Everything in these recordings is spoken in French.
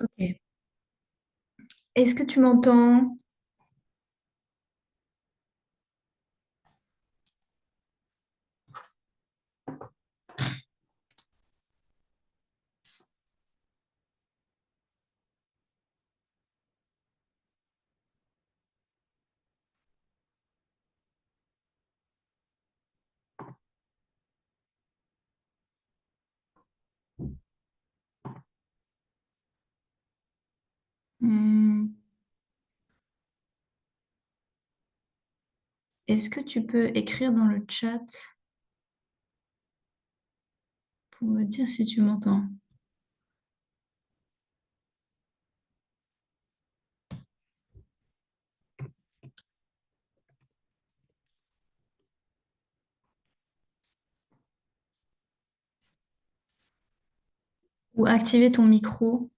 Ok. Est-ce que tu m'entends? Hmm. Est-ce que tu peux écrire dans le chat pour me dire si tu m'entends? Ou activer ton micro?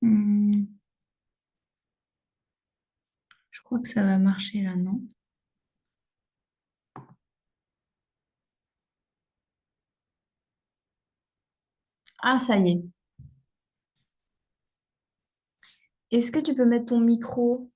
Hmm. Je crois que ça va marcher là, non? Ah, ça y est. Est-ce que tu peux mettre ton micro?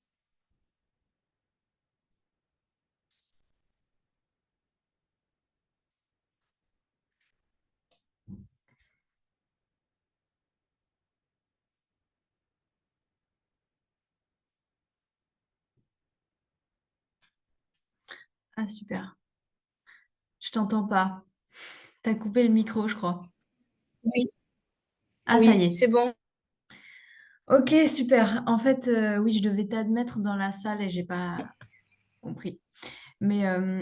Ah, super. Je t'entends pas. T'as coupé le micro, je crois. Oui, Ah, ça y oui, est. c'est bon. Ok, super. En fait, oui, je devais t'admettre dans la salle et j'ai pas compris. Mais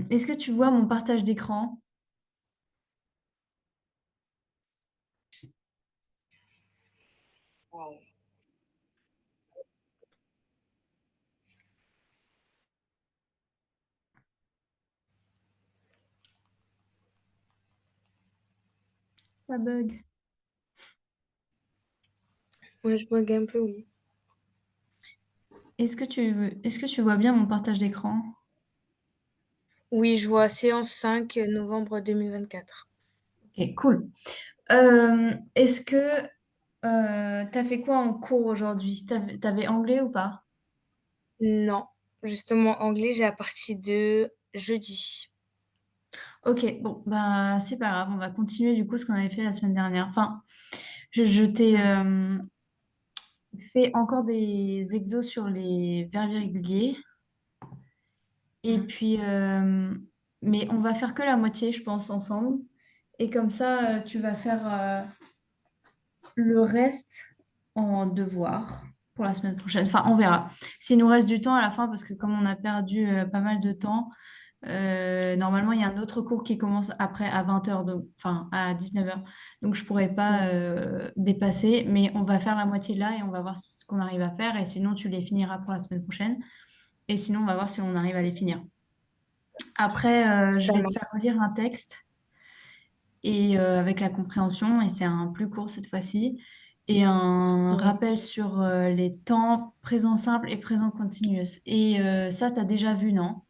est-ce que tu vois mon partage d'écran? Ça bug. Ouais, je bug un peu, oui. Est-ce que tu vois bien mon partage d'écran? Oui, je vois séance 5, novembre 2024. Ok, cool. Est-ce que t'as fait quoi en cours aujourd'hui? T'avais anglais ou pas? Non, justement, anglais, j'ai à partir de jeudi. Ok, bon, bah c'est pas grave, on va continuer du coup ce qu'on avait fait la semaine dernière. Enfin, je t'ai fait encore des exos sur les verbes irréguliers. Et Mhm. puis, mais on va faire que la moitié, je pense, ensemble. Et comme ça, tu vas faire le reste en devoir pour la semaine prochaine. Enfin, on verra. S'il nous reste du temps à la fin, parce que comme on a perdu pas mal de temps, normalement, il y a un autre cours qui commence après à 20h, donc, enfin à 19h. Donc, je pourrais pas Ouais, dépasser, mais on va faire la moitié là et on va voir ce qu'on arrive à faire. Et sinon, tu les finiras pour la semaine prochaine. Et sinon, on va voir si on arrive à les finir. Après, je ça vais te marche. faire relire un texte et avec la compréhension, et c'est un plus court cette fois-ci, et un Ouais. rappel sur les temps présent simple et présent continuous. Et ça, tu as déjà vu, non?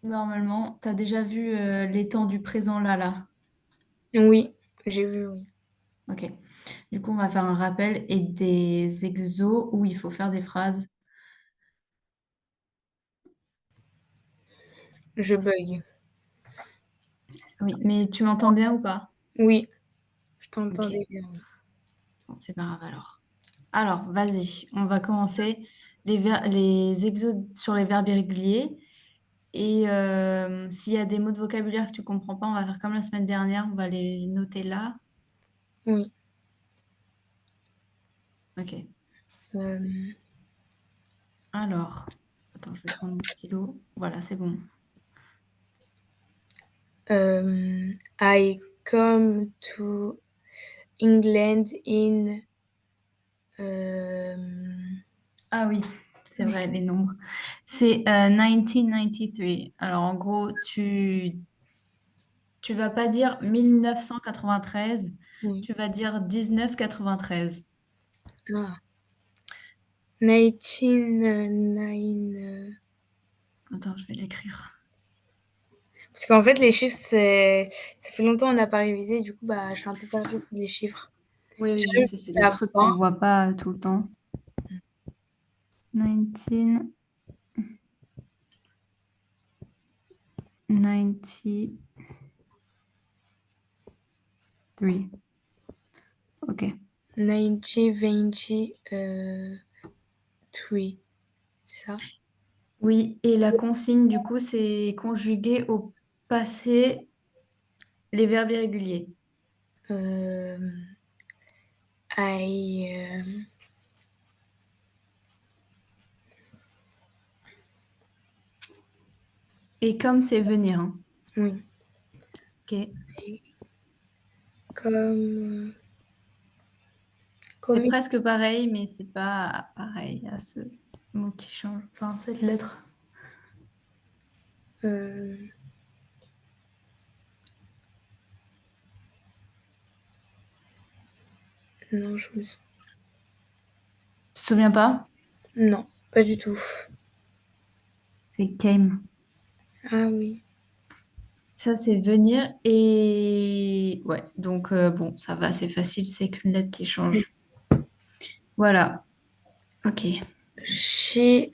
Normalement, tu as déjà vu les temps du présent là, là. Oui, j'ai vu, oui. Ok. Du coup, on va faire un rappel et des exos où il faut faire des phrases. Je bug. Oui, mais tu m'entends bien ou pas? Oui, je Ok, t'entendais bien. bon, c'est pas grave alors. Alors, vas-y, on va commencer les exos sur les verbes irréguliers. Et s'il y a des mots de vocabulaire que tu comprends pas, on va faire comme la semaine dernière, on va les noter là. Oui. Ok. Euh, Alors, attends, je vais prendre mon stylo. Voilà, c'est bon. I come to England in Ah oui, c'est vrai, les nombres. C'est 1993. Alors, en gros, tu vas pas dire 1993, oui. tu vas dire 1993. Ah. 1909. Attends, je vais l'écrire. Parce qu'en fait, les chiffres, ça fait longtemps qu'on n'a pas révisé, du coup, bah, je suis un peu perdue pour les chiffres. Oui, oui, je J'arrive sais, c'est des à trucs 20. qu'on voit pas tout le temps. 1993. Ok. 1923, ça. Oui, et la consigne, du coup, c'est conjugué au passé les verbes irréguliers. Euh, I, Et comme c'est venir, hein. oui. Ok. Comme, C'est comme, presque pareil, mais c'est pas pareil à ce mot qui change. Enfin, cette lettre. euh, non, Tu te souviens pas? non, pas du tout. C'est came. Ah oui. Ça, c'est venir. Et ouais, donc bon, ça va, c'est facile, c'est qu'une lettre qui change. Voilà. Ok. She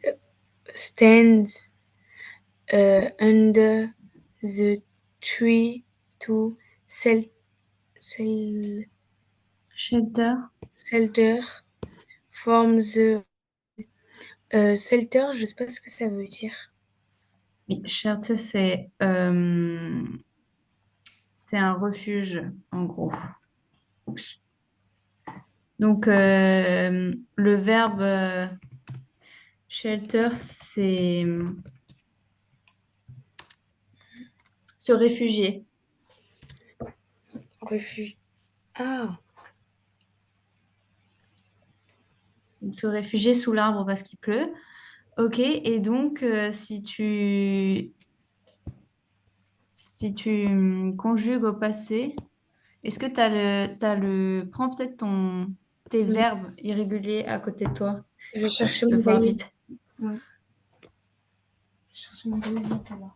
stands under the tree to sell, sell, Shelter. shelter from the shelter, je sais pas ce que ça veut dire. Oui, shelter, c'est un refuge, en gros. Oups. Donc, le verbe shelter, c'est se réfugier. Refuge. Ah, Donc, se réfugier sous l'arbre parce qu'il pleut. Ok, et donc, si tu conjugues au passé, est-ce que prends peut-être tes oui. verbes irréguliers à côté de toi, Je vais comme ça tu chercher peux mon voir cahier. vite. Ouais. Je vais chercher mon cahier vite alors.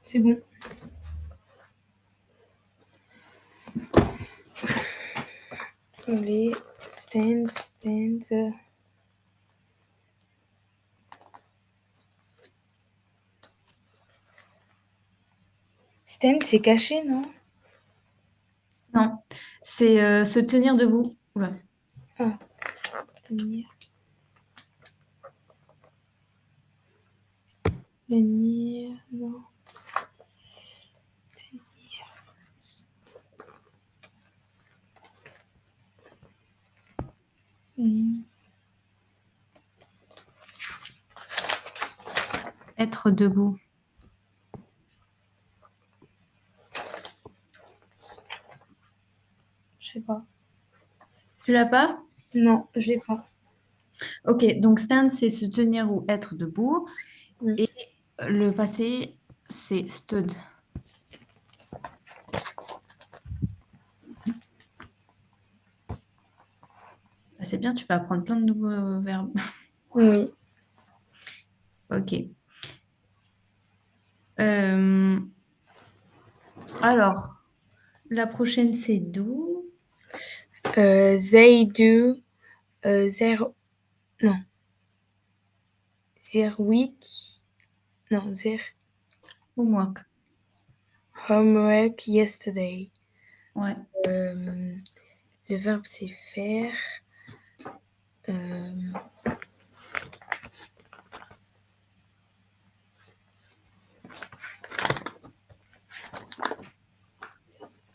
C'est bon. Allez, stands. Stand, c'est caché, non? Non, c'est se tenir debout. Oula. Ah, tenir. Tenir, non. Tenir. Être debout. Je sais pas. Tu l'as pas? Non, je l'ai pas. Ok, donc stand, c'est se tenir ou être debout. Oui. Et le passé, c'est stood. Bah, c'est bien, tu vas apprendre plein de nouveaux verbes. Oui. Ok. Euh, Alors, la prochaine, c'est do. They do their non, their week non, their Homework. homework yesterday. Ouais. Le verbe, c'est faire. Euh,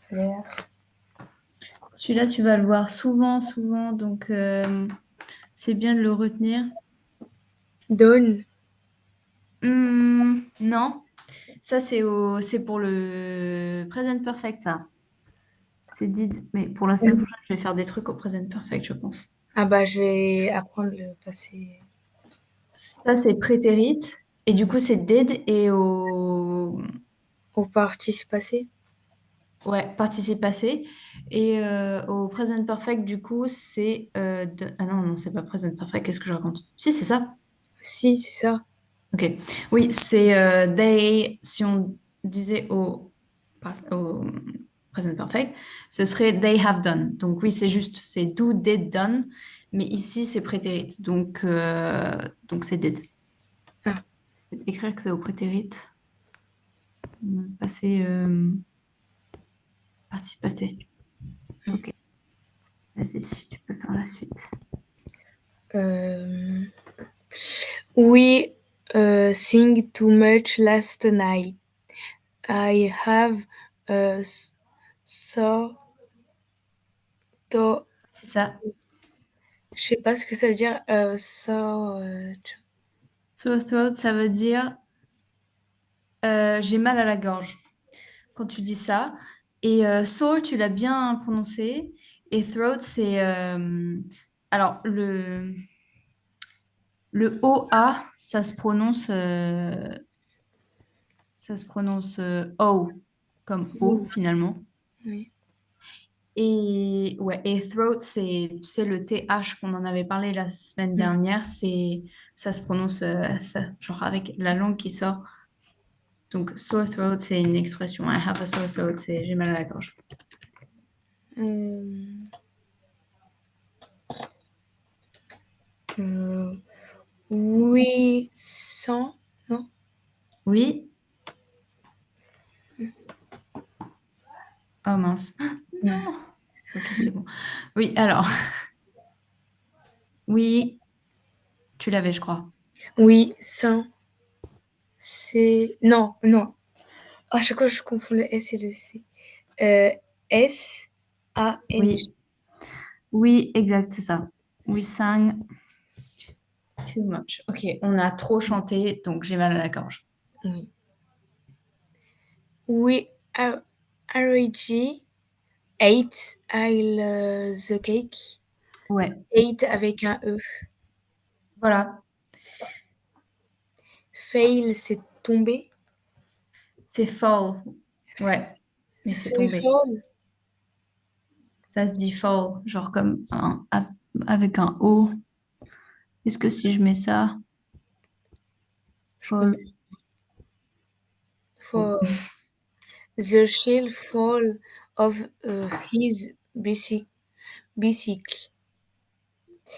faire. Celui-là, tu vas le voir souvent, souvent, donc c'est bien de le retenir. Donne. Non, ça c'est pour le present perfect, ça. C'est did, mais pour la semaine prochaine, je vais faire des trucs au present perfect, je pense. Ah bah, je vais apprendre le passé. Ça, c'est prétérit, et du coup, c'est did, et au Au participe passé. ouais, participe passé. Et au present perfect, du coup, c'est... Ah non, non, c'est pas present perfect, qu'est-ce que je raconte? Si, c'est ça. Si, c'est ça. Ok. Oui, c'est they, si on disait au present perfect, ce serait they have done. Donc oui, c'est juste, c'est do, did, done. Mais ici, c'est prétérit. Donc c'est did. Ah, Je vais écrire que c'est au prétérit. Passé, participe passé. Ok. Vas-y, tu peux faire la suite. euh, we sing too much last night. I have so to, C'est ça. je sais pas ce que ça veut dire. Sore throat, ça veut dire j'ai mal à la gorge quand tu dis ça. Et sore, tu l'as bien prononcé. Et throat, c'est... alors, le O-A, ça se prononce O, comme O, finalement. Oui. Et, ouais, et throat, c'est, tu sais, le TH qu'on en avait parlé la semaine Mm. dernière, ça se prononce genre avec la langue qui sort. Donc, sore throat, c'est une expression. I have a sore throat, c'est j'ai mal à la gorge. Euh, euh, oui, sans, non? Oui. Oh mince. Ouais. Non. Ok, c'est bon. Oui, alors, oui, tu l'avais, je crois. Oui, sans, c'est, non, non. À chaque fois, je confonds le S et le C. Euh, S-A-N-G. Oui, oui, exact, c'est ça. We sang too much. Ok, on a trop chanté, donc j'ai mal à la gorge. Oui. We already ate the cake. Ouais, Ate avec un E. voilà. Fail, c'est tomber. C'est fall. Ça, Ouais, mais ça c'est se dit tombé. fall. Ça se dit fall, genre comme avec un O. Est-ce que si je mets ça, Je connais. fall. Oh. For the shell fall of his bicycle.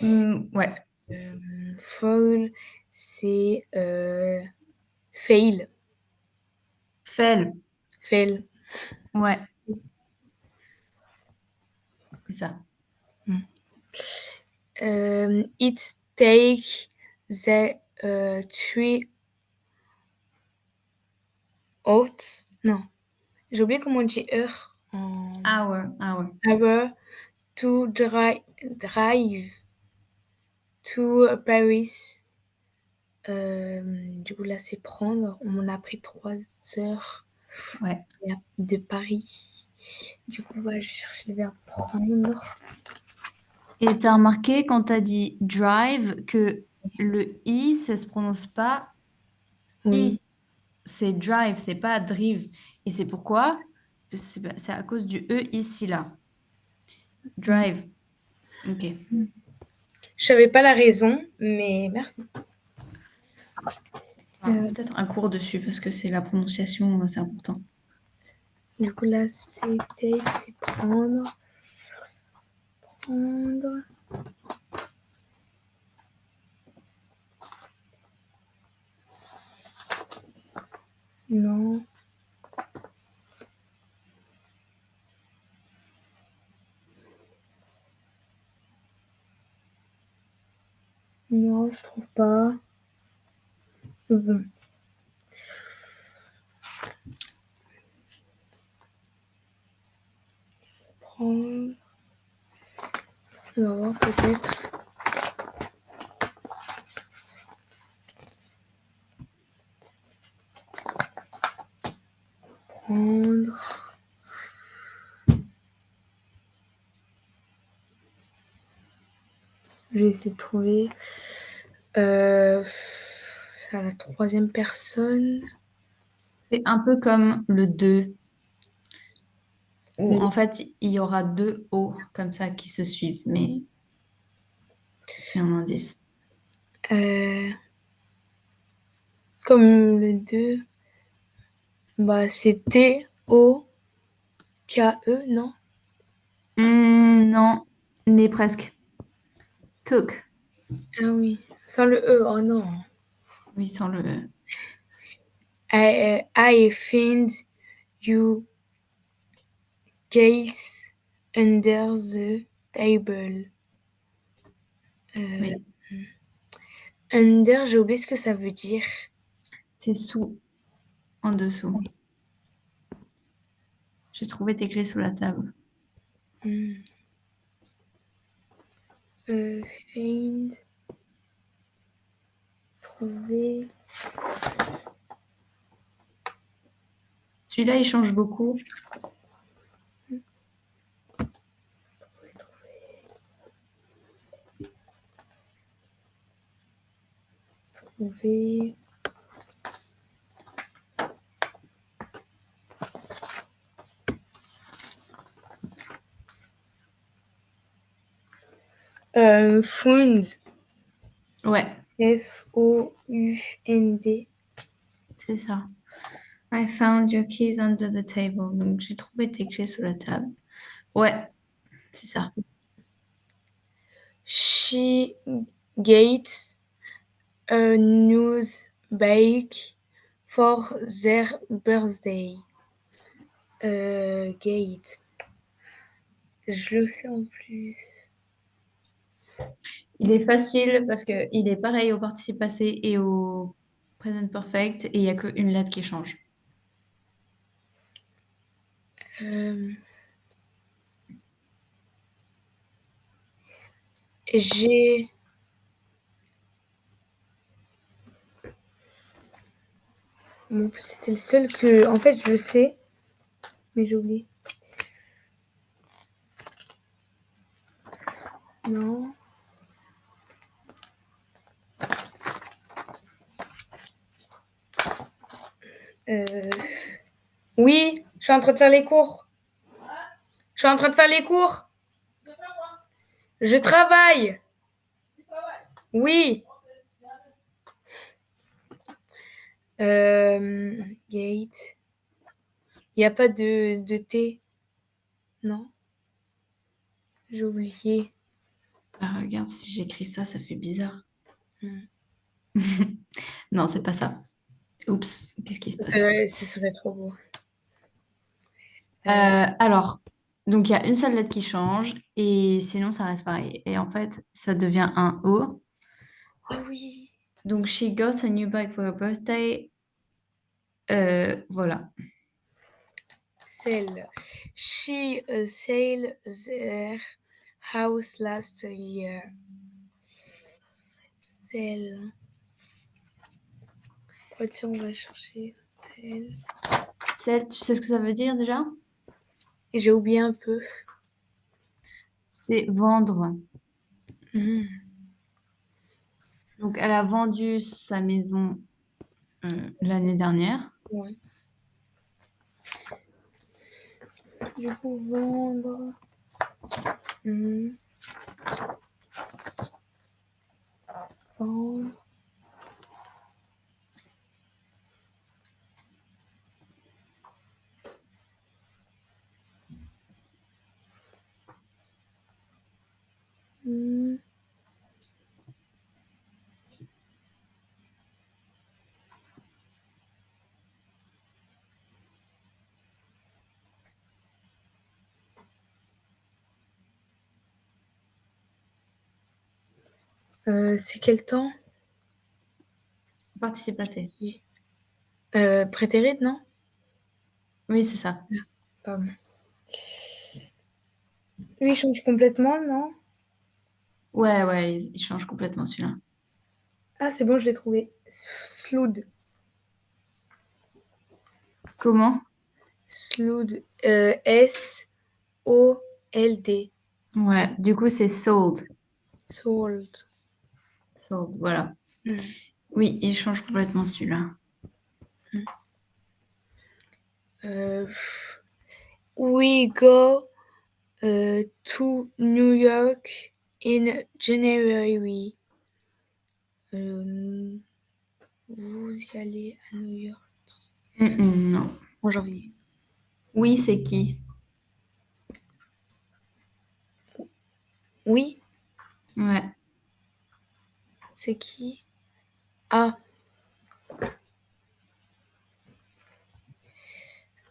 Ouais, Fall, c'est fail. fell. Fail. Ouais, c'est ça. It take the three out. Non, j'ai oublié comment on dit heure en Hour. hour to drive to Paris. Du coup, là, c'est prendre. On m'en a pris 3 heures Ouais. de Paris. Du coup, ouais, je cherche le verbe prendre. Et t'as remarqué quand t'as dit drive que le I, ça se prononce pas Oui. I. C'est drive, c'est pas drive. Et c'est pourquoi? C'est à cause du E ici, là. Mm. Drive. Ok. Je savais pas la raison, mais merci. Enfin, peut-être un cours dessus parce que c'est la prononciation, c'est important. Du coup, là, c'est take, c'est prendre. Prendre. Non. Non, je trouve pas. Bon. Prendre. On va voir peut-être. Prendre. Je vais essayer de trouver. C'est à la troisième personne. C'est un peu comme le 2, où Mais en fait, il y aura deux O comme ça qui se suivent, mais c'est un indice. euh, comme le 2, bah c'est T-O-K-E, non? Non, mais presque. Took. Ah oui, sans le E, oh non. Oui, sans le E. I find you guys under the table. Oui, Under, j'ai oublié ce que ça veut dire. c'est sous, en dessous. J'ai trouvé tes clés sous la table. Find, trouver. Celui-là, il change beaucoup. Trouver. Found. Ouais, F-O-U-N-D. c'est ça. I found your keys under the table. Donc, j'ai trouvé tes clés sous la table. Ouais, c'est ça. She gets a news bake for their birthday. Gate. Je le fais en plus. Il est facile parce que il est pareil au participe passé et au present perfect et il n'y a qu'une lettre qui change. Euh, j'ai. Bon, c'était le seul que. En fait, je sais, mais j'ai oublié. Non. Euh, Oui, je suis en train de faire les cours. Je suis en train de faire les cours. Je travaille. Oui. Gate. Il n'y a pas de T. Non, j'ai oublié. Ah, regarde, si j'écris ça, ça fait bizarre. Hmm. Non, c'est pas ça. Oups, qu'est-ce qui se passe? Ce serait trop beau. Alors, donc il y a une seule lettre qui change et sinon ça reste pareil. Et en fait, ça devient un O. Ah oui. Donc, she got a new bike for her birthday. Voilà. Celle. She sailed their house last year. Celle. Voiture, on va chercher. Celle. Celle, tu sais ce que ça veut dire déjà? Et j'ai oublié un peu. C'est vendre. Hmm. Donc, elle a vendu sa maison l'année dernière. Ouais. Du coup, vendre. Hmm. Vendre. C'est quel temps? Participe passé. Prétérit, non? Oui, c'est ça. Pardon. Lui, il change complètement, non? Ouais, il change complètement celui-là. Ah, c'est bon, je l'ai trouvé. Slood. Comment? Slood. S-O-L-D. Ouais, du coup, c'est sold. Sold. Sold, voilà. Mm. Oui, il change complètement celui-là. Euh, we go to New York in January. Vous y allez à New York Non. en janvier. Oui, c'est qui? Oui, Ouais. c'est qui? Ah,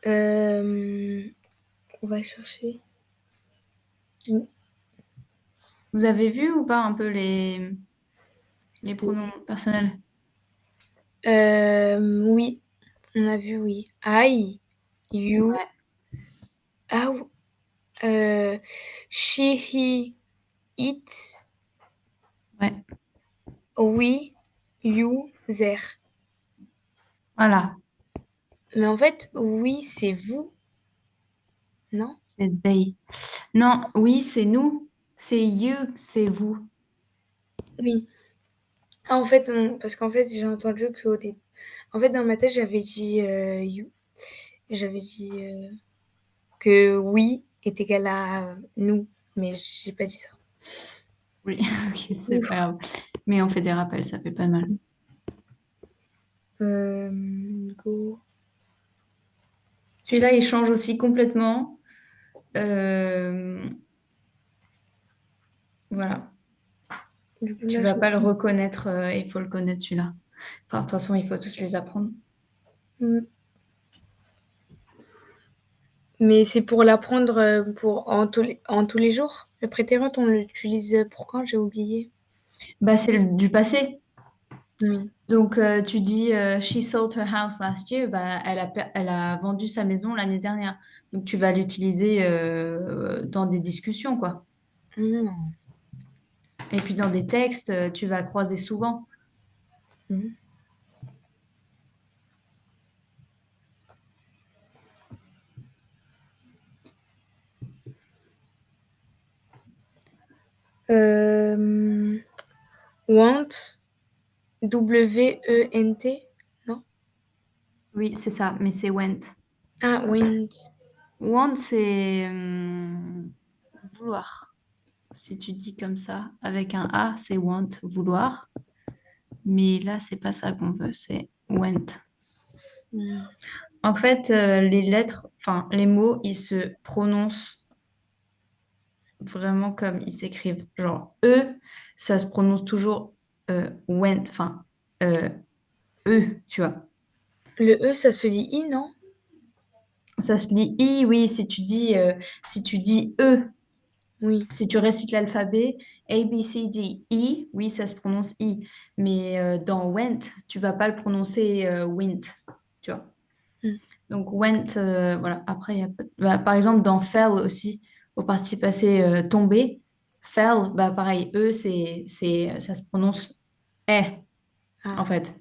euh, on va chercher. Vous avez vu ou pas un peu les pronoms Oui. personnels? Oui, on a vu, oui. I, you, Ouais. ah, euh, she, he, it, Ouais. we, you, there. Voilà, Mais en fait, oui, c'est vous, non? c'est they. Non, oui, c'est nous. C'est you, c'est vous. Oui. Ah, en fait, non, parce qu'en fait, j'ai entendu qu'au début. En fait, dans ma tête, j'avais dit you. J'avais dit que oui est égal à nous, mais j'ai pas dit ça. Oui, ok, c'est pas grave. Mais on fait des rappels, ça fait pas mal. Go. Celui-là, il change aussi complètement. Euh, voilà. Du coup, Tu là, vas pas le reconnaître, il faut le connaître celui-là. Enfin, de toute façon, il faut tous les apprendre. Mm. Mais c'est pour l'apprendre pour en tous les jours. Le prétérit, on l'utilise pour quand? J'ai oublié. Bah, c'est du passé. Oui. Donc, tu dis she sold her house last year, bah, elle a vendu sa maison l'année dernière. Donc, tu vas l'utiliser dans des discussions, quoi. Mm. Et puis, dans des textes, tu vas croiser souvent. Mm. Euh, want, W-E-N-T, non? Oui, c'est ça, mais c'est went. Ah, went. Want, c'est vouloir. Si tu dis comme ça, avec un A, c'est want, vouloir. Mais là, c'est pas ça qu'on veut, c'est went. Mm. En fait, les lettres, enfin, les mots, ils se prononcent vraiment comme ils s'écrivent. Genre, E, ça se prononce toujours went, enfin, euh, E, tu vois. Le E, ça se lit I, non? Ça se lit I, oui, si tu dis E, Oui. si tu récites l'alphabet, A, B, C, D, E, oui, ça se prononce I. Mais dans went, tu vas pas le prononcer went, tu vois. Mm. Donc went, voilà. Après, il y a bah, par exemple, dans fell aussi, au participe passé tomber, fell, bah pareil, E, ça se prononce eh, en Ah. fait.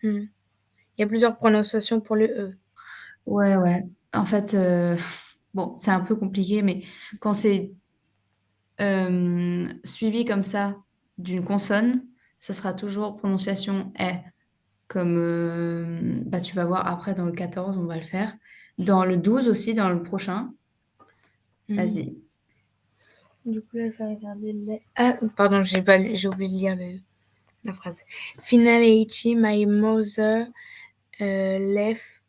Mm. Il y a plusieurs prononciations pour le E. Ouais. En fait, bon, c'est un peu compliqué, mais quand c'est suivi comme ça d'une consonne, ça sera toujours prononciation eh. Comme bah, tu vas voir après dans le 14 on va le faire. Dans le 12 aussi, dans le prochain. Mm. Vas-y. Du coup, là, je vais regarder le... Ah, pardon, j'ai pas j'ai oublié de lire la phrase. Finally, my mother left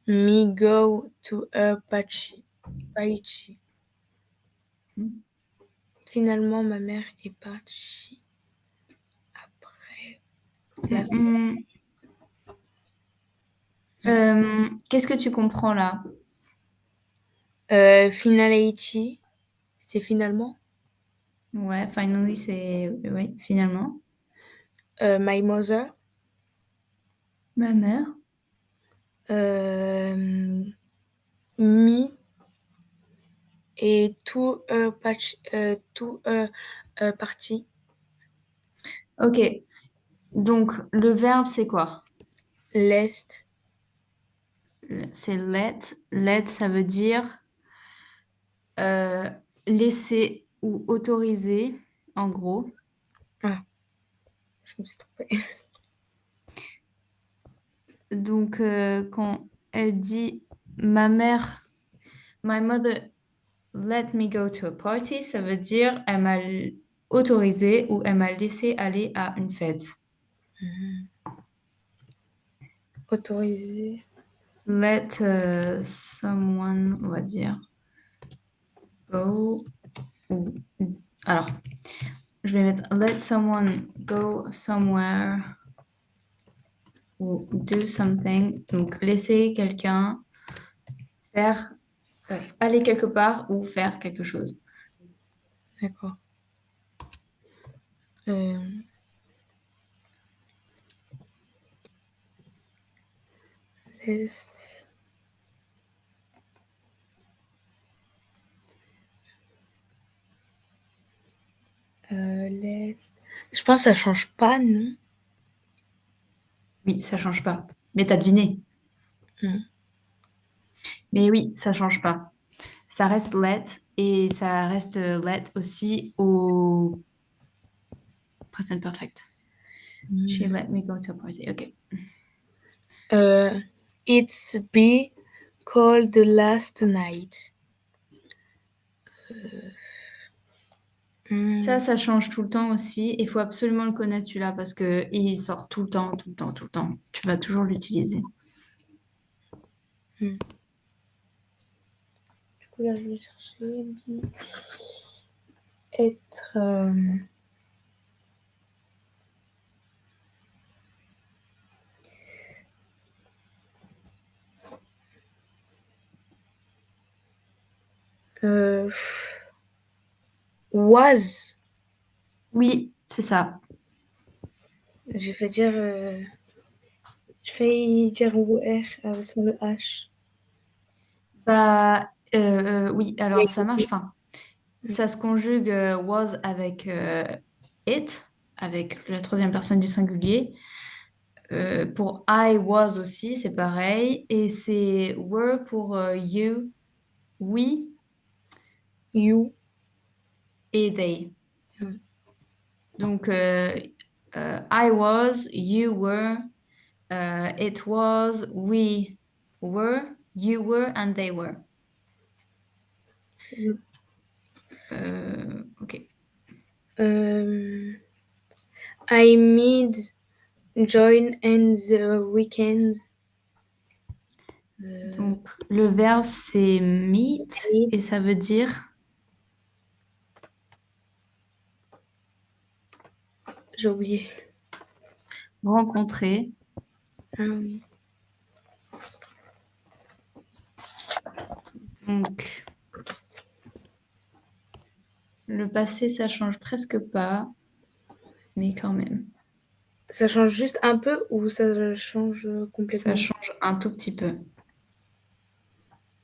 me go to her party. Finalement, ma mère est partie après la fête. Mm. Qu'est-ce que tu comprends là? Finality, c'est finalement. Ouais, finally, c'est... Oui, finalement. My mother. Ma mère. Euh, Me et to a party. Ok, donc le verbe, c'est quoi? Lest. C'est let. Let, ça veut dire euh, laisser ou autoriser, en gros. Ah, je me suis trompée. Donc, quand elle dit ma mère, my mother let me go to a party, ça veut dire elle m'a autorisé ou elle m'a laissé aller à une fête. Autorisé. Let someone, on va dire, go. ou- Alors, je vais mettre let someone go somewhere ou do something. Donc, laisser quelqu'un faire, aller quelque part ou faire quelque chose. D'accord. Euh, Lest. Lest. Je pense que ça change pas, non? Oui, ça change pas. Mais t'as deviné. Hmm. Mais oui, ça change pas. Ça reste let et ça reste let aussi au present perfect. She let me go to a party. Ok. It's be cold last night. Hmm. Ça change tout le temps aussi. Il faut absolument le connaître celui-là parce que il sort tout le temps, tout le temps, tout le temps. Tu vas toujours l'utiliser. Hmm. Du coup, là, je vais chercher être. Euh, was. Oui, c'est ça. J'ai fait dire. Je fais dire were sur le H. Bah oui, alors ça marche. Oui. Enfin, ça se conjugue was avec it, avec la troisième personne du singulier. Pour I was aussi, c'est pareil. Et c'est were pour you, we You. et they. Donc, I was, you were, it was, we were, you were, and they were. Ok. I made join in the weekends. Donc, le verbe, c'est meet Meet. et ça veut dire J'ai oublié. rencontrer. Ah oui. Donc, le passé, ça change presque pas, mais quand même, Ça change juste un peu ou ça change ça complètement? change un tout petit peu.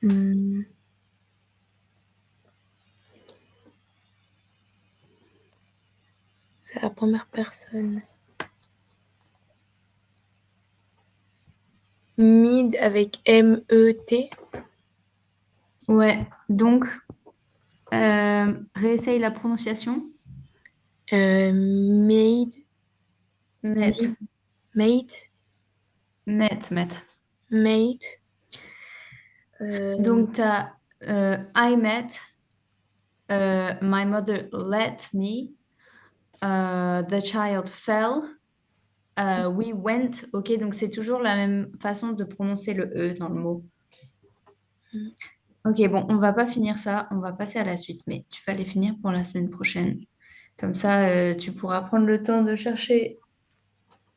Hmm. C'est la première personne. Mid avec M-E-T. Ouais, donc, réessaye la prononciation. Made. Met, Made. Mate. met. Mate. Euh, Donc, tu as I met, my mother let me, the child fell, we went. Ok, donc c'est toujours la même façon de prononcer le E dans le mot. Ok, bon, on va pas finir ça, on va passer à la suite, mais tu vas les finir pour la semaine prochaine. Comme ça, tu pourras prendre le temps de chercher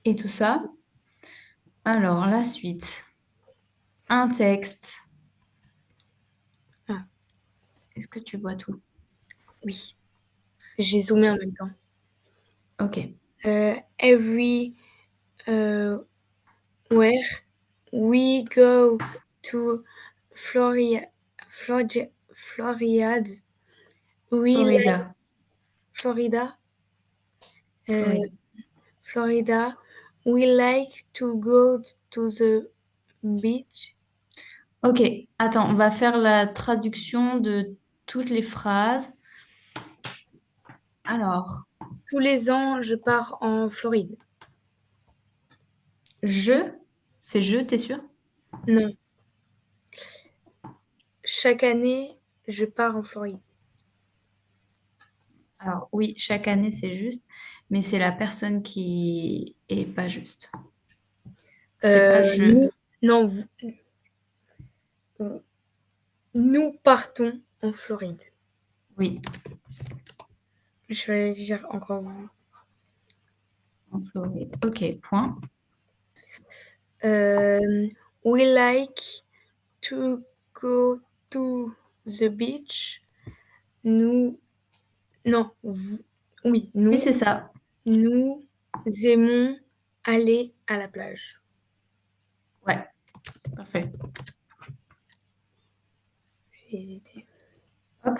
et tout ça. Alors, la suite. Un texte. ah, Est-ce que tu vois tout? oui. J'ai zoomé en même temps. Ok. Every where we go to Florida, Florida, we like Florida. Florida, Florida. Florida, we like to go to the beach. Ok. Attends, on va faire la traduction de toutes les phrases. Alors, Tous les ans, je pars en Floride. je, c'est je, t'es sûr? Non, chaque année, je pars en Floride. Alors, oui, chaque année, c'est juste, mais c'est la personne qui est pas juste. C'est pas je. Non, nous partons en Floride. Oui, Je vais dire encore vous. en Floride. Ok, point. We like to go to the beach. Nous, non, oui, Oui, c'est ça. nous aimons aller à la plage. Ouais, parfait. J'ai hésité. Hop.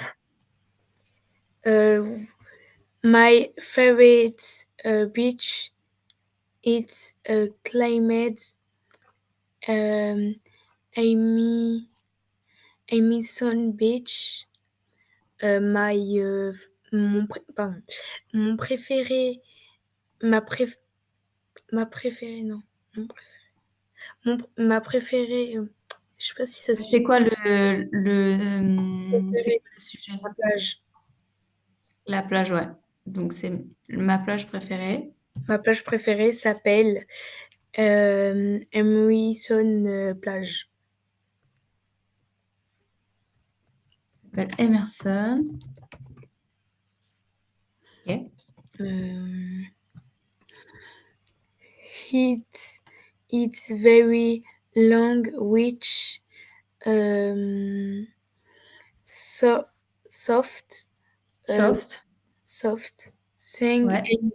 My favorite beach is climate Amy Sun Beach. My pardon, mon préféré, ma préférée non, mon ma préférée, je sais pas si ça se C'est dit. quoi c'est Préférée, quoi le sujet? la plage. La plage, ouais. Donc, c'est ma plage préférée. Ma plage préférée s'appelle Emerson plage. Elle s'appelle Emerson. Ok. Euh, it's very long, which so soft, uh, Soft. soft, sing Ouais. and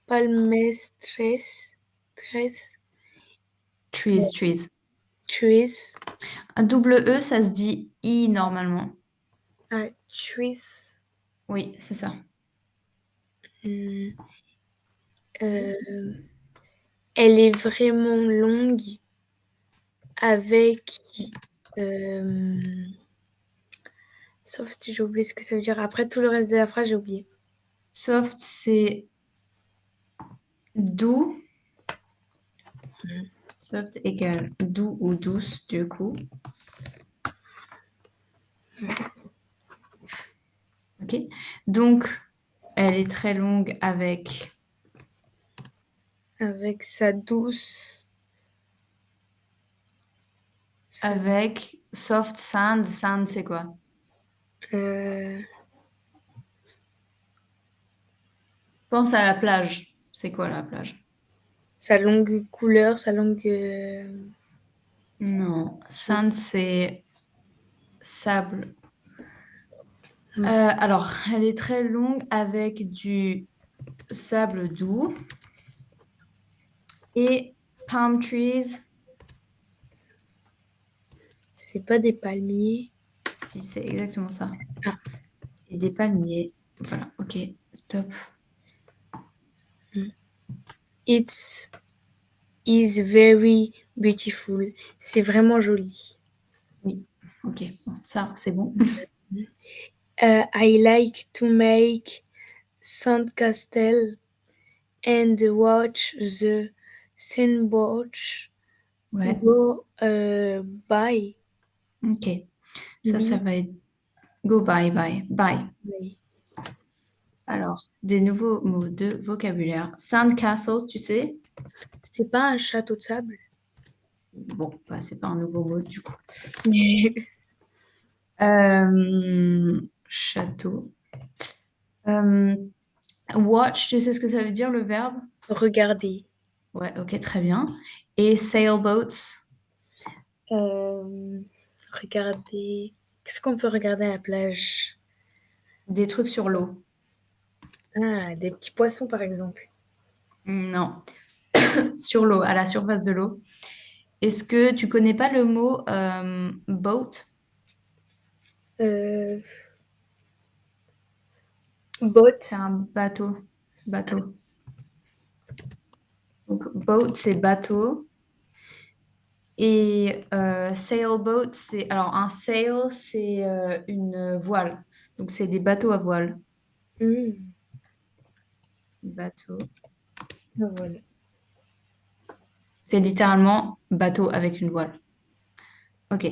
palmestres, tres, Trees. trees, Un double E, ça se dit I normalement. trees. Oui, c'est ça. Hmm, elle est vraiment longue avec sauf si j'ai oublié ce que ça veut dire. Après tout le reste de la phrase, j'ai oublié. Soft, c'est doux. Soft égale doux ou douce, du coup. Ok. Donc, elle est très longue avec Avec sa douce. soft sand. Sand, c'est quoi? Euh, Pense à la plage. C'est quoi la plage? sa longue couleur, sa longue. Non, sand, c'est sable. Hmm. Alors, elle est très longue avec du sable doux et palm trees. C'est pas des palmiers. Si, c'est exactement ça. Ah. Et des palmiers. Voilà, ok, top. It's is very beautiful. C'est vraiment joli. Oui, ok, bon, ça, c'est bon. I like to make sandcastle and watch the sunboats Ouais, go by. ok. Ça va être go bye. Oui. Alors, des nouveaux mots de vocabulaire. Sandcastles, tu sais? C'est pas un château de sable. Bon, bah, c'est pas un nouveau mot du coup. Mais Château. Euh, Watch, tu sais ce que ça veut dire, le verbe? regardez. Ouais, ok, très bien. Et sailboats, Regardez. Qu'est-ce qu'on peut regarder à la plage? des trucs sur l'eau. Ah, des petits poissons, par exemple. Non. Sur l'eau, à la surface de l'eau. Est-ce que tu connais pas le mot boat? Euh, C'est bots. un bateau. Bateau. Donc, boat, c'est bateau. Et sailboat, c'est... Alors, un sail, c'est une voile. Donc, c'est des bateaux à voile. Hmm, Bateau. ah, voilà. C'est littéralement bateau avec une voile. OK.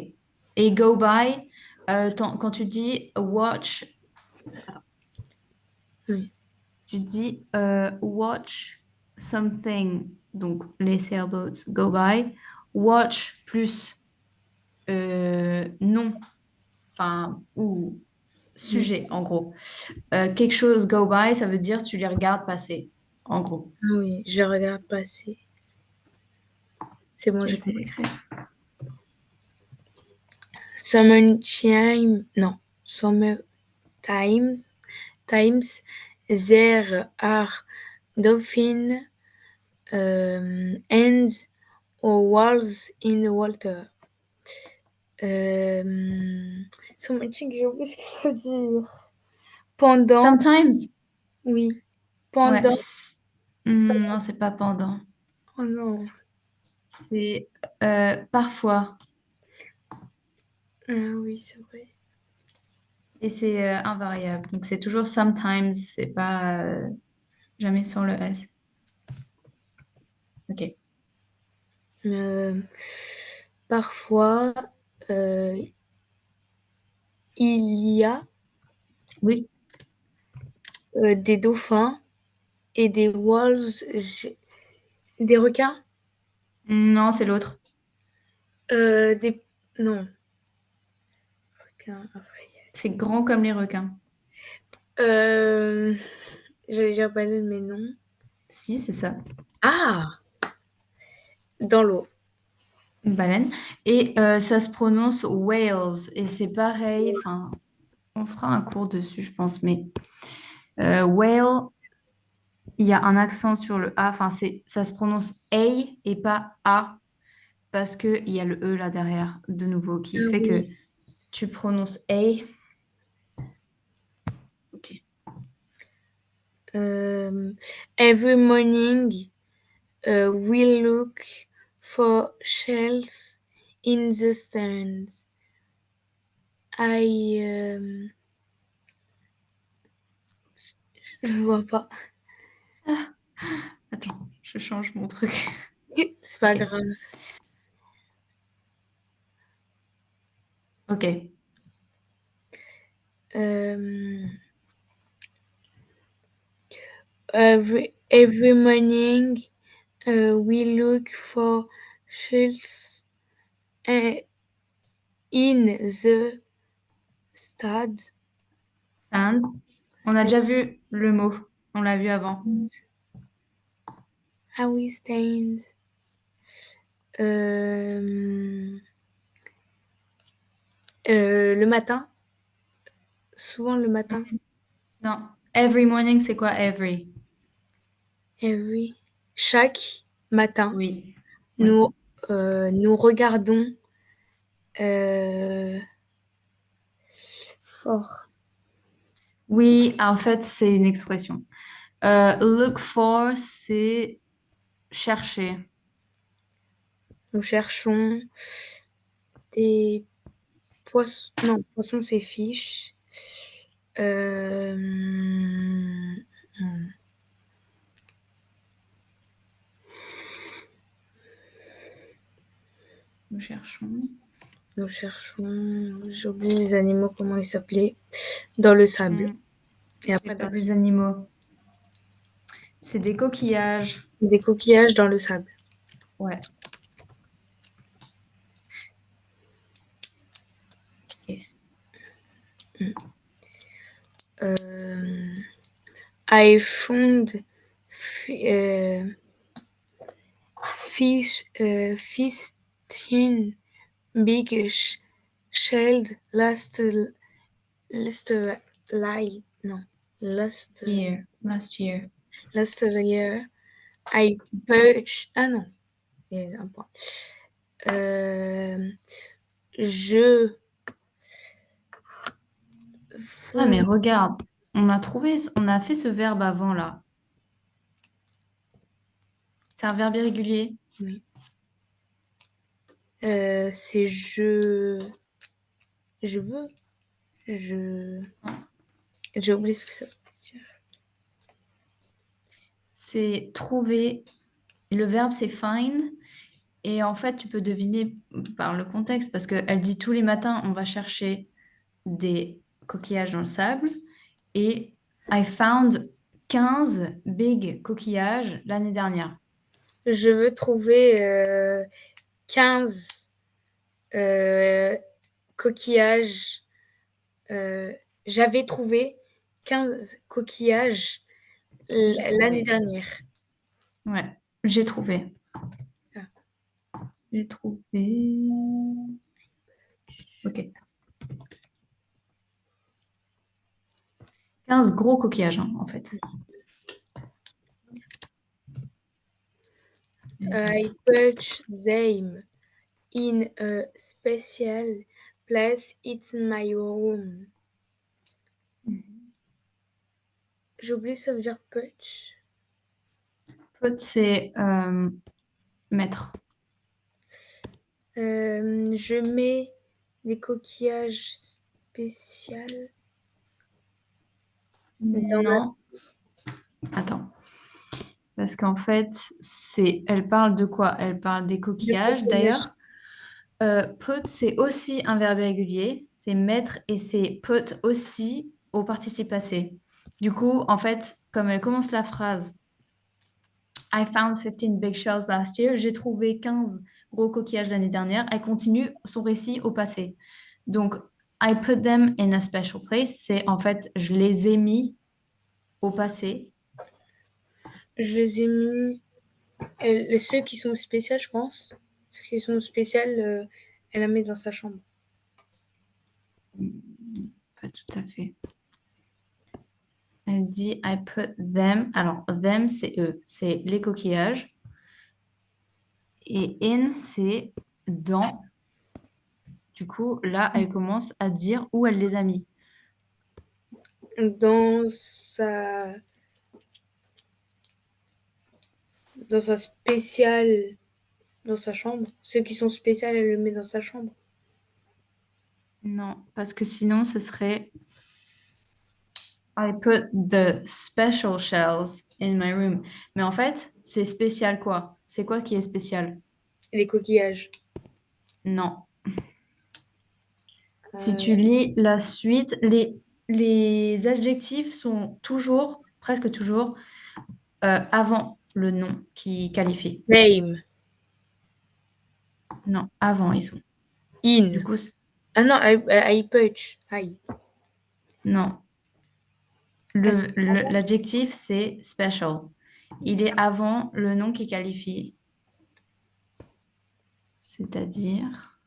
Et go by, quand tu dis watch, attends, Oui. tu dis watch something, donc les sailboats go by. Watch plus nom, enfin, ou Hmm. sujet, en gros. Quelque chose go by, ça veut dire tu les regardes passer, en gros. Ah oui, je regarde passer. C'est bon, Ok, j'ai je vais compris. l'écrire. Summertime, non. Summertime, times, there are dolphins and whales in the water. Summertime, j'ai oublié ce que ça veut dire. Pendant, Sometimes, oui. ouais. Pendant, c'est pas Non, c'est pas pendant. oh non. C'est parfois. Ah oui, c'est vrai. Et c'est invariable. Donc c'est toujours sometimes, c'est pas jamais sans le S. Ok. Euh, parfois, euh, il y a Oui. des dauphins et des whales, des requins, Non, c'est l'autre. des non, requins. C'est grand comme les requins. Euh, j'allais dire baleine, mais non. Si, c'est ça. Ah, dans l'eau. Une baleine. Et ça se prononce whales. Et c'est pareil. Enfin, on fera un cours dessus, je pense. Mais whale, il y a un accent sur le A. Enfin, ça se prononce A et pas A. Parce qu'il y a le E là derrière, de nouveau, qui Ah fait que oui. tu prononces A. Ok. Every morning, we look for shells in the stands. I, je vois pas. Ah, attends, je change mon truc. C'est pas Ok. grave. Ok. Euh, every morning, we look for shells uh, in the stade. Sand. On a déjà vu le mot. On l'a vu avant. Ah oui, stains. Le matin, souvent le matin. Non. Every morning, c'est quoi every? Every. Chaque matin, Oui. Oui. nous, nous regardons euh, fort. Oui, en fait, c'est une expression. Look for, c'est chercher. Nous cherchons des poissons. Non, poisson, c'est fiche. Euh, Nous cherchons. nous cherchons. J'ai oublié les animaux, comment ils s'appelaient. Dans le sable. Hmm, Et c'est après, pas dans le des sable. animaux. C'est des coquillages. Des coquillages dans le sable. Ouais. Ok. Euh, I found fifteen big shelled last light. Non. Last year. Last year. year, I purchased. Ah non, il y a un point. Je. Ah, mais regarde, on a fait ce verbe avant là. C'est un verbe irrégulier. Oui. C'est je. Je veux. Je. J'ai oublié ce que ça veut dire. C'est trouver. Le verbe, c'est find. Et en fait, tu peux deviner par le contexte parce qu'elle dit tous les matins, on va chercher des coquillages dans le sable. Et I found 15 big coquillages l'année dernière. Je veux trouver 15 coquillages. J'avais trouvé 15 coquillages J'ai l'année trouvé. dernière. Ouais, j'ai trouvé. Ah. J'ai trouvé. Ok. 15 gros coquillages, hein, en fait. I put them in a special place in my room. J'ai oublié, ça veut dire put. Put, c'est mettre. Je mets des coquillages spéciaux dans ma... Non. Attends. Parce qu'en fait, elle parle de quoi? Elle parle des de coquillages. coquillages. D'ailleurs, put, c'est aussi un verbe irrégulier. C'est mettre et c'est put aussi au participe passé. Du coup, en fait, comme elle commence la phrase I found 15 big shells last year, j'ai trouvé 15 gros coquillages l'année dernière, elle continue son récit au passé. Donc, I put them in a special place, c'est en fait, je les ai mis au passé. Je les ai mis... ceux qui sont spéciaux, je pense. Ceux qui sont spéciaux, elle la met dans sa chambre. Pas tout à fait. Elle dit I put them. Alors, them, c'est eux, c'est les coquillages. Et in, c'est dans. Du coup, là, elle commence à dire où elle les a mis. Dans sa... Dans sa spéciale... Dans sa chambre. Ceux qui sont spéciaux, elle le met dans sa chambre. Non, parce que sinon, ce serait I put the special shells in my room. Mais en fait, c'est spécial quoi? C'est quoi qui est spécial? Et les coquillages. Non. Si tu Euh, lis la suite, les adjectifs sont toujours, presque toujours, avant le nom qui qualifie. Same. Non, avant ils sont. Du In. coup, Ah non, I purge. Aïe. non. Ah, c'est avant. L'adjectif, c'est special. Il est avant le nom qui qualifie. C'est-à-dire,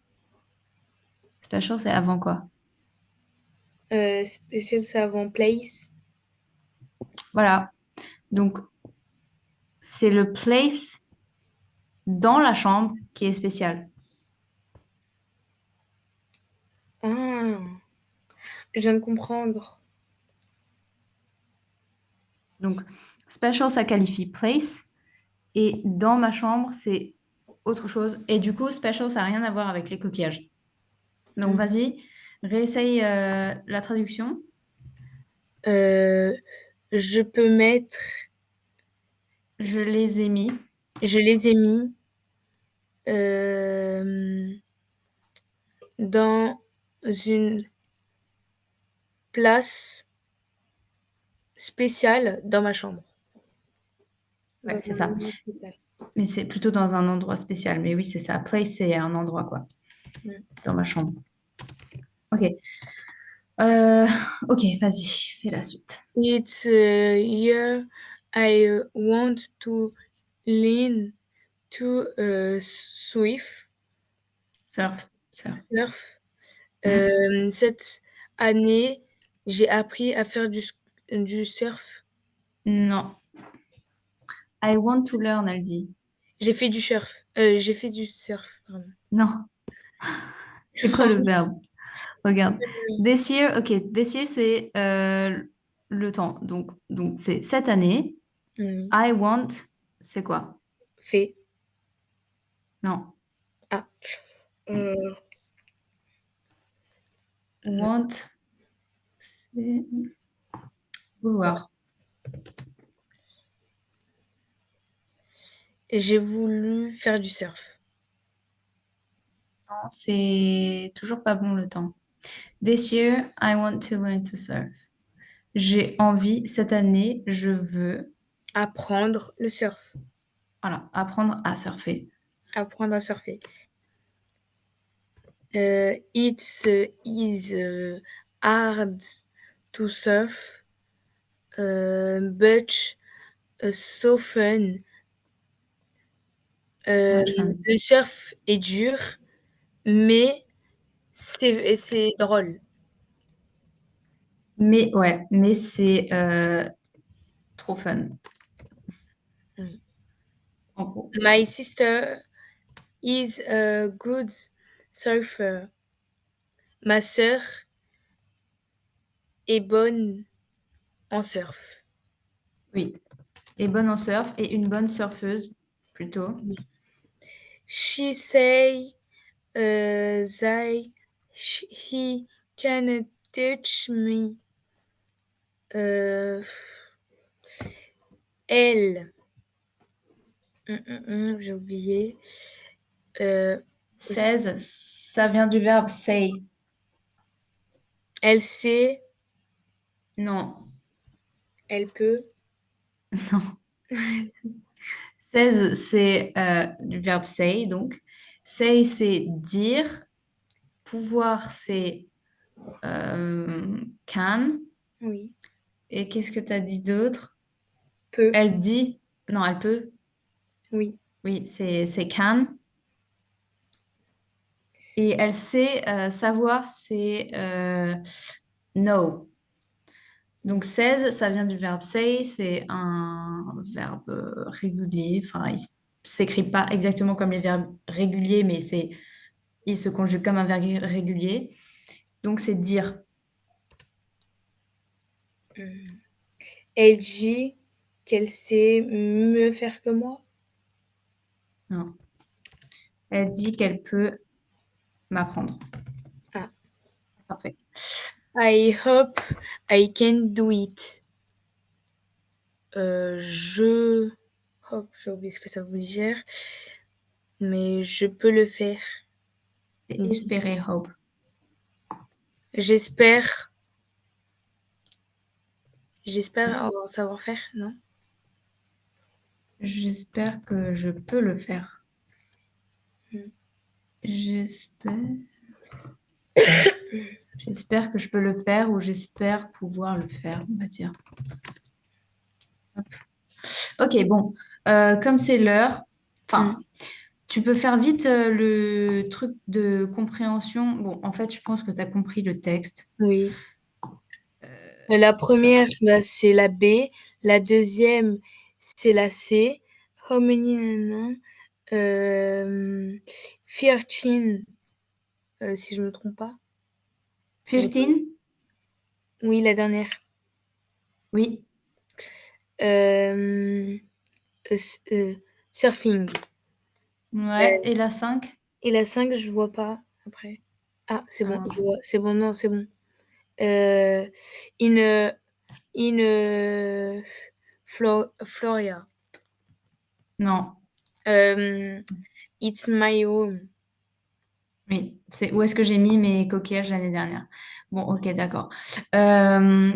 special, c'est avant quoi? Spécial, c'est avant place. Voilà. Donc, c'est le place dans la chambre qui est spécial. Ah, je viens de comprendre. Donc, special, ça qualifie place. Et dans ma chambre, c'est autre chose. Et du coup, special, ça n'a rien à voir avec les coquillages. Donc, Mm. vas-y, réessaye la traduction. Euh, je peux mettre. Je les ai mis. Je les ai mis euh, dans une place spéciale dans ma chambre. Ouais, Dans c'est un ça. endroit spécial. Mais c'est plutôt dans un endroit spécial. Mais oui, c'est ça. Place, c'est un endroit, quoi. Mm. Dans ma chambre. Ok. Euh, ok, vas-y, fais la suite. It's here I want to lean to Swift Surf. Surf. surf. Hmm. Cette année, j'ai appris à faire du surf. Non. I want to learn, elle dit. J'ai fait du surf. J'ai fait du surf, pardon. Non. C'est quoi le verbe? Regarde. Oui. This year, ok. This year, c'est le temps. Donc c'est cette année. Oui. I want, c'est quoi? Fait. Non. Ah. Euh, Want, c'est vouloir. j'ai voulu faire du surf. Non, c'est toujours pas bon le temps. This year, I want to learn to surf. J'ai envie, cette année, je veux, Apprendre le surf. voilà, apprendre à surfer. Apprendre à surfer. It is hard to surf, but so fun. Much fun. Le surf est dur, mais c'est drôle. Mais ouais, mais c'est trop fun, Oui. en gros. My sister is a good surfer. Ma sœur est bonne en surf. Oui. Et bonne en surf et une bonne surfeuse, plutôt. Oui. She say that he can touch me. Euh, elle, j'ai oublié. Euh, 16, ça vient du verbe say. elle sait, Non, elle peut. non. 16, c'est du verbe say, donc. Say, c'est dire. Pouvoir, c'est can. Oui, Et qu'est-ce que tu as dit d'autre? peut. Elle dit. Non, elle peut. Oui. Oui, c'est can. Et elle sait, savoir, c'est know. Donc 16, ça vient du verbe say, c'est un verbe régulier. Enfin, il ne s'écrit pas exactement comme les verbes réguliers, mais il se conjugue comme un verbe régulier. Donc c'est dire. Hum. Elle dit qu'elle sait mieux faire que moi. Non. Elle dit qu'elle peut m'apprendre. Ah. Parfait. I hope I can do it. Je hope, j'ai oublié ce que ça veut dire, mais je peux le faire. C'est espérer, hope. J'espère, j'espère en savoir faire, non? J'espère que je peux le faire. Mm. J'espère. J'espère que je peux le faire ou j'espère pouvoir le faire, on va dire. Hop. Ok, bon. Comme c'est l'heure, Mm. enfin, tu peux faire vite le truc de compréhension. Bon, en fait, je pense que tu as compris le texte. Oui. La Ça- première, bah, c'est la B. La deuxième, c'est la C. How many nanana? 13, si je me trompe pas. J'ai pas- 15? Oui, la dernière. Oui. Euh, surfing. Ouais. Et la 5? Et la 5 je vois pas après. Ah, c'est Ah bon, je mince. vois. C'est bon, non, c'est bon. Euh, in, in Florida. Non. Euh, it's my home. Oui. C'est où est-ce que j'ai mis mes coquillages l'année dernière? Bon, ok, d'accord. Euh,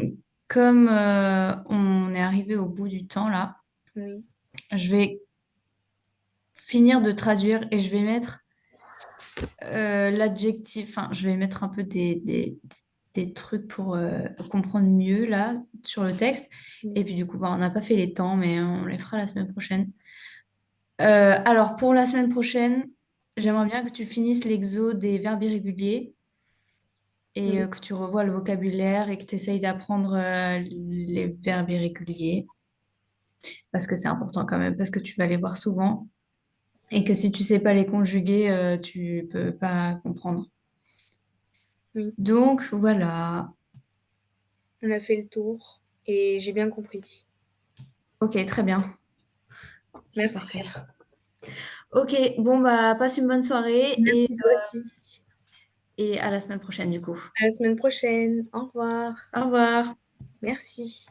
Comme on est arrivé au bout du temps là, Oui. je vais finir de traduire et je vais mettre l'adjectif, enfin, je vais mettre un peu des trucs pour comprendre mieux là sur le texte. Et puis du coup, bah, on n'a pas fait les temps, mais on les fera la semaine prochaine. Alors, pour la semaine prochaine, j'aimerais bien que tu finisses l'exo des verbes irréguliers. et Oui, que tu revois le vocabulaire et que tu essayes d'apprendre les verbes irréguliers parce que c'est important quand même, parce que tu vas les voir souvent et que si tu sais pas les conjuguer, tu peux pas comprendre. oui. Donc voilà. On a fait le tour et j'ai bien compris. Ok, très bien. C'est Merci. parfait. Ok, bon bah passe une bonne soirée Merci toi aussi. et à la semaine prochaine du coup. À la semaine prochaine. Au revoir. Au revoir. Merci.